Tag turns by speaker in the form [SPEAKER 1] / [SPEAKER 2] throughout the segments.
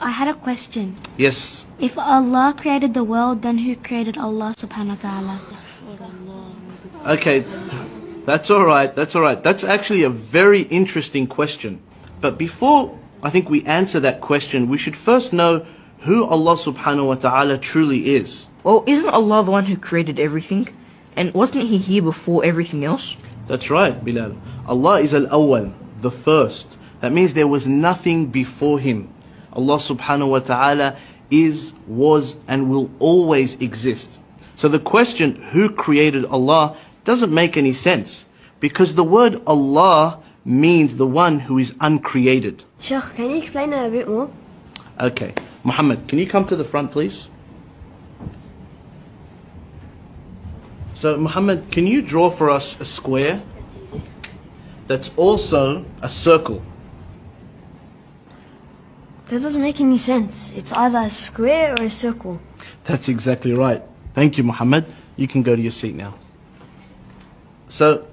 [SPEAKER 1] I had a question.
[SPEAKER 2] Yes.
[SPEAKER 1] If Allah created the world, then who created Allah subhanahu wa ta'ala?
[SPEAKER 2] Okay, that's alright, that's alright. That's actually a very interesting question. But before I think we answer that question, we should first know who Allah subhanahu wa ta'ala truly is.
[SPEAKER 3] Well, isn't Allah the one who created everything? And wasn't He here before everything else?
[SPEAKER 2] That's right, Bilal. Allah is al-awwal, the first. That means there was nothing before Him. Allah subhanahu wa ta'ala is, was, and will always exist. So the question, who created Allah, doesn't make any sense. Because the word Allah means the one who is uncreated.
[SPEAKER 4] Sheikh, can you explain that a bit more?
[SPEAKER 2] Okay. Muhammad, can you come to the front, please? So, Muhammad, can you draw for us a square that's also a circle?
[SPEAKER 4] That doesn't make any sense. It's either a square or a circle.
[SPEAKER 2] That's exactly right. Thank you, Muhammad. You can go to your seat now. So,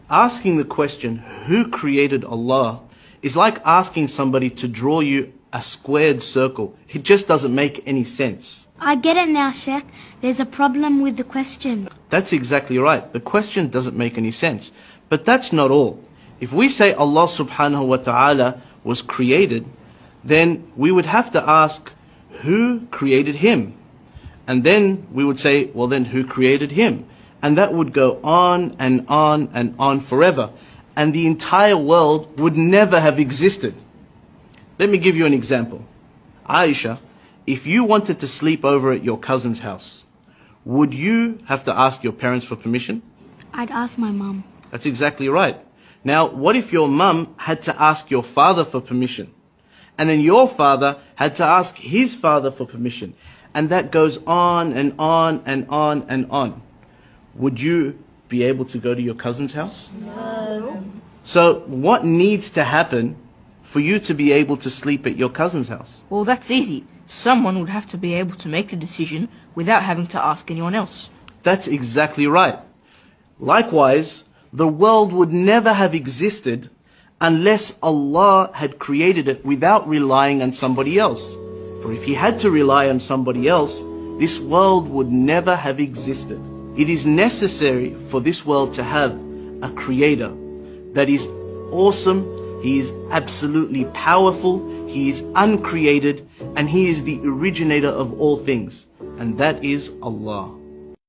[SPEAKER 2] asking the question, who created Allah, is like asking somebody to draw you a squared circle. It just doesn't make any sense.
[SPEAKER 1] I get it now, Sheikh. There's a problem with the question.
[SPEAKER 2] That's exactly right. The question doesn't make any sense. But that's not all. If we say Allah subhanahu wa ta'ala was created, then we would have to ask, who created Him? And then we would say, well then who created Him? And that would go on and on and on forever. And the entire world would never have existed. Let me give you an example. Aisha, if you wanted to sleep over at your cousin's house, would you have to ask your parents for permission?
[SPEAKER 1] I'd ask my mum.
[SPEAKER 2] That's exactly right. Now, what if your mum had to ask your father for permission? And then your father had to ask his father for permission. And that goes on and on and on and on. Would you be able to go to your cousin's house?
[SPEAKER 4] No.
[SPEAKER 2] So what needs to happen for you to be able to sleep at your cousin's house?
[SPEAKER 3] Well, that's easy. Someone would have to be able to make the decision without having to ask anyone else.
[SPEAKER 2] That's exactly right. Likewise, the world would never have existed unless Allah had created it without relying on somebody else. For if He had to rely on somebody else, this world would never have existed. It is necessary for this world to have a creator that is awesome, He is absolutely powerful, He is uncreated, and He is the originator of all things. And that is Allah.